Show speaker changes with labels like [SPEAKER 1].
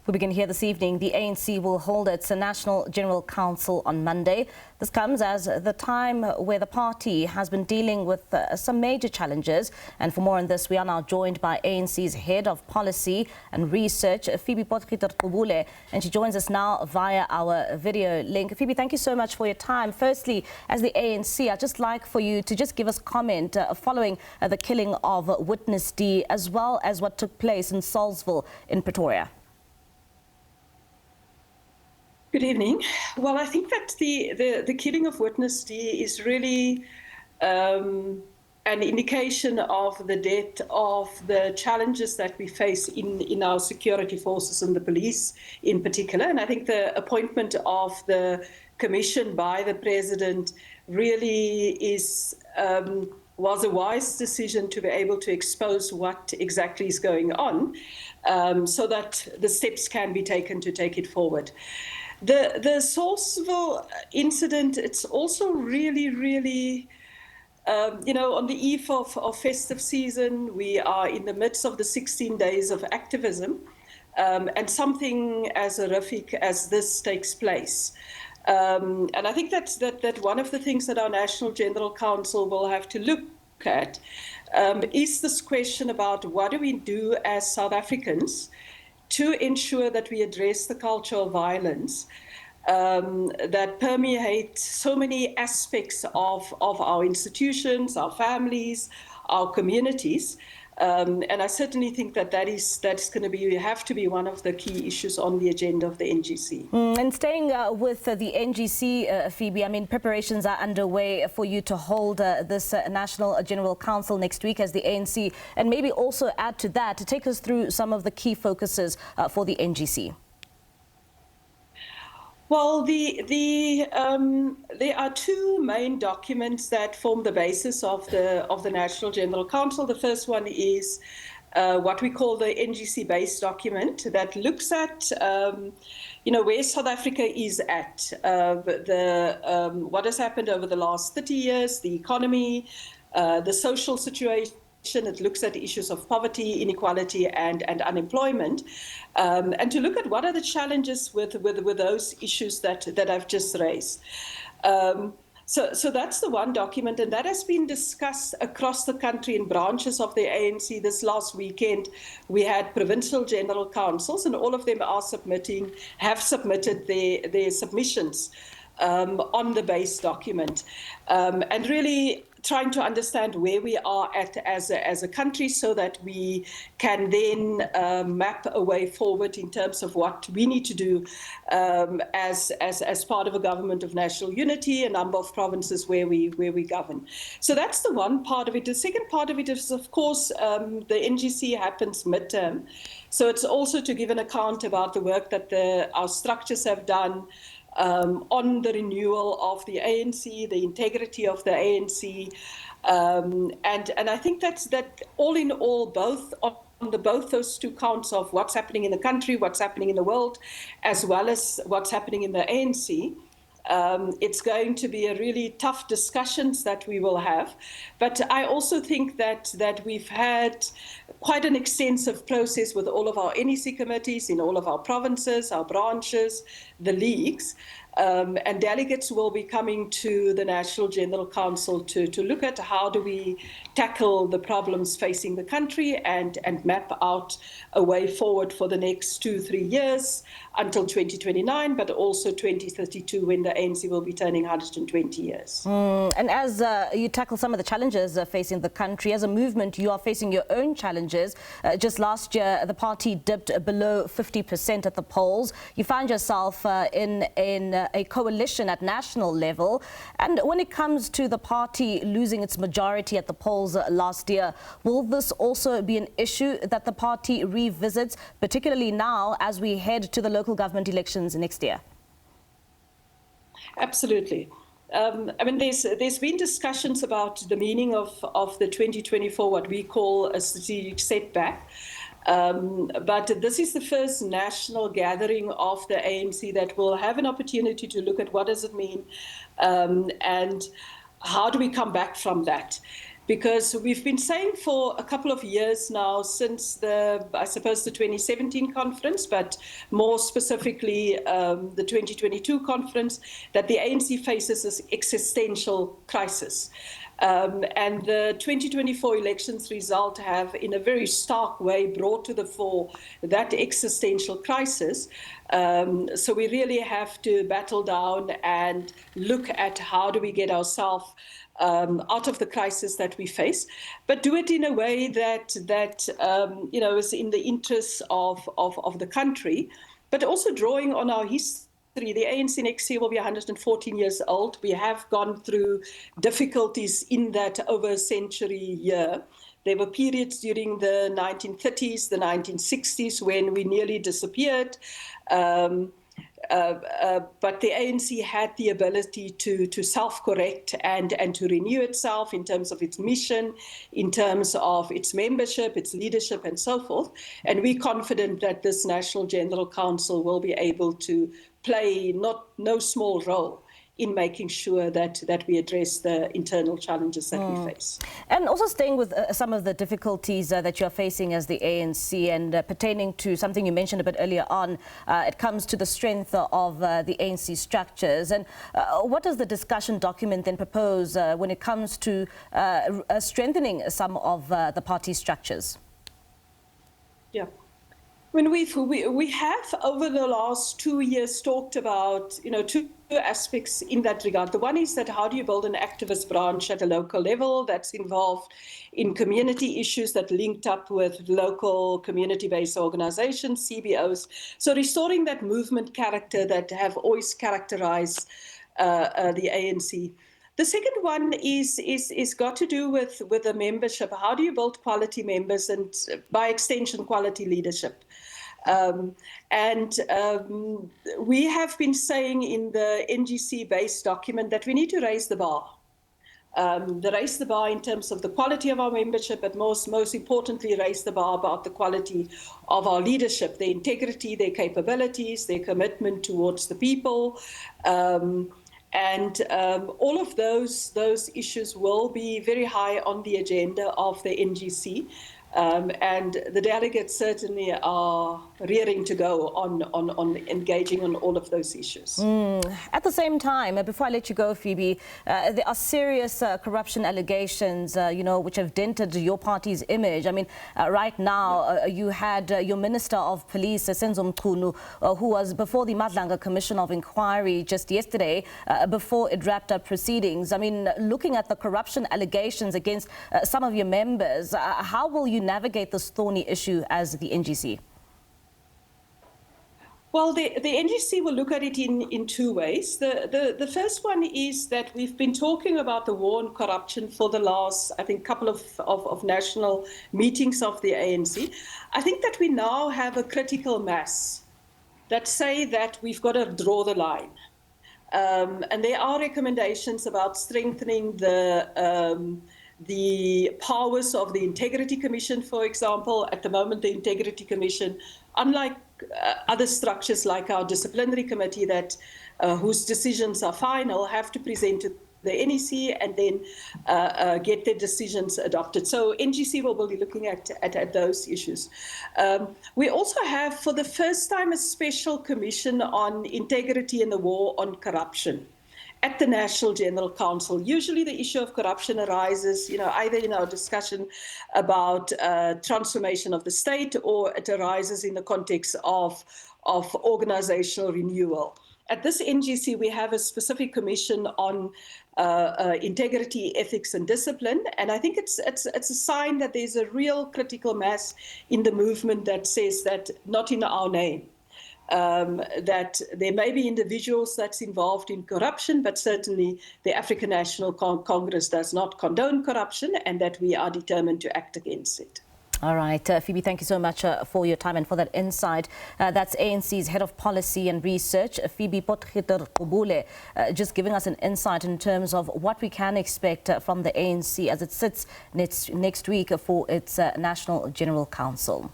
[SPEAKER 1] We begin here this evening. The ANC will hold its National General Council on Monday. This comes as the time where the party has been dealing with some major challenges. And for more on this, we are now joined by ANC's Head of Policy and Research, Fébé Potgieter-Gqubule. And she joins us now via our video link. Fébé, thank you so much for your time. Firstly, as the ANC, I'd just like for you to just give us comment following the killing of Witness D, as well as what took place in Salisbury in Pretoria.
[SPEAKER 2] Good evening. Well, I think that the killing of Witness D is really an indication of the depth of the challenges that we face in our security forces and the police in particular. And I think the appointment of the commission by the president really was a wise decision to be able to expose what exactly is going on, so that the steps can be taken to take it forward. The Salisbury incident, it's also really, on the eve of festive season. We are in the midst of the 16 days of activism, and something as horrific as this takes place. And I think that one of the things that our National General Council will have to look at is this question about what do we do as South Africans to ensure that we address the culture of violence that permeate so many aspects of our institutions, our families, our communities. And I certainly think that's going to have to be one of the key issues on the agenda of the NGC.
[SPEAKER 1] And staying with the NGC, Fébé, I mean, preparations are underway for you to hold this National General Council next week as the ANC, and maybe also add to that to take us through some of the key focuses for the NGC.
[SPEAKER 2] Well, there are two main documents that form the basis of the National General Council. The first one is what we call the NGC-based document that looks at, where South Africa is at, what has happened over the last 30 years, the economy, the social situation. It looks at issues of poverty, inequality, and unemployment, and to look at what are the challenges with those issues that I've just raised. So that's the one document, and that has been discussed across the country in branches of the ANC. This last weekend, we had provincial general councils, and all of them have submitted their submissions on the base document, and really trying to understand where we are at as a country, so that we can then map a way forward in terms of what we need to do as part of a government of national unity, a number of provinces where we govern. So that's the one part of it. The second part of it is, of course, the NGC happens midterm. So it's also to give an account about the work that our structures have done on the renewal of the ANC, the integrity of the ANC, and I think that all in all, both those two counts of what's happening in the country, what's happening in the world, as well as what's happening in the ANC. It's going to be a really tough discussions that we will have, but I also think that we've had quite an extensive process with all of our NEC committees in all of our provinces, our branches, the leagues, and delegates will be coming to the National General Council to look at how do we tackle the problems facing the country and map out a way forward for the next 2-3 years until 2029, but also 2032 when the ANC will be turning 120 years.
[SPEAKER 1] And as you tackle some of the challenges facing the country, as a movement, you are facing your own challenges. Just last year, the party dipped below 50% at the polls. You find yourself in a coalition at national level. And when it comes to the party losing its majority at the polls last year, will this also be an issue that the party revisits, particularly now as we head to the local government elections next year?
[SPEAKER 2] Absolutely. I mean, there's been discussions about the meaning of the 2024, what we call a strategic setback. But this is the first national gathering of the ANC that will have an opportunity to look at what does it mean and how do we come back from that. because we've been saying for a couple of years now, since I suppose the 2017 conference, but more specifically the 2022 conference, that the ANC faces this existential crisis. And the 2024 elections result have, in a very stark way, brought to the fore that existential crisis. So we really have to battle down and look at how do we get ourselves out of the crisis that we face, but do it in a way that is in the interests of the country, but also drawing on our history. The ANC next year will be 114 years old. We have gone through difficulties in that over a century year. There were periods during the 1930s, the 1960s, when we nearly disappeared. But the ANC had the ability to self-correct and to renew itself in terms of its mission, in terms of its membership, its leadership, and so forth. And we're confident that this National General Council will be able to play no small role in making sure that we address the internal challenges that we face.
[SPEAKER 1] And also staying with some of the difficulties that you're facing as the ANC, and pertaining to something you mentioned a bit earlier on, it comes to the strength of the ANC structures. And what does the discussion document then propose when it comes to strengthening some of the party structures?
[SPEAKER 2] Yeah. When we have over the last 2 years talked about two aspects in that regard. The one is that how do you build an activist branch at a local level that's involved in community issues that linked up with local community-based organizations, CBOs. So restoring that movement character that have always characterized the ANC. The second one is got to do with the membership. How do you build quality members and, by extension, quality leadership? We have been saying in the NGC-based document that we need to raise the bar. Raise the bar in terms of the quality of our membership, but most importantly, raise the bar about the quality of our leadership, their integrity, their capabilities, their commitment towards the people. All of those issues will be very high on the agenda of the NGC. And the delegates certainly are rearing to go on engaging on all of those issues.
[SPEAKER 1] At the same time, before I let you go, Fébé, there are serious corruption allegations, which have dented your party's image. I mean, right now, you had your Minister of Police, Senzo Mchunu, who was before the Madlanga Commission of Inquiry just yesterday, before it wrapped up proceedings. I mean, looking at the corruption allegations against some of your members, how will you navigate this thorny issue as the NGC?
[SPEAKER 2] Well, the NGC will look at it in two ways. The first one is that we've been talking about the war on corruption for the last, I think, couple of national meetings of the ANC. I think that we now have a critical mass that say that we've got to draw the line. And there are recommendations about strengthening the powers of the Integrity Commission, for example. At the moment, the Integrity Commission, unlike other structures like our disciplinary committee that whose decisions are final, have to present to the NEC and then get their decisions adopted. So NGC will be looking at those issues. We also have, for the first time, a special commission on integrity and the war on corruption at the National General Council. Usually the issue of corruption arises, either in our discussion about transformation of the state, or it arises in the context of organizational renewal. At this NGC, we have a specific commission on integrity, ethics, and discipline. And I think it's a sign that there's a real critical mass in the movement that says that not in our name. That there may be individuals that's involved in corruption, but certainly the African National Congress does not condone corruption, and that we are determined to act against it.
[SPEAKER 1] All right, Fébé, thank you so much for your time and for that insight. That's ANC's Head of Policy and Research, Fébé Potgieter-Gqubule, just giving us an insight in terms of what we can expect from the ANC as it sits next week for its National General Council.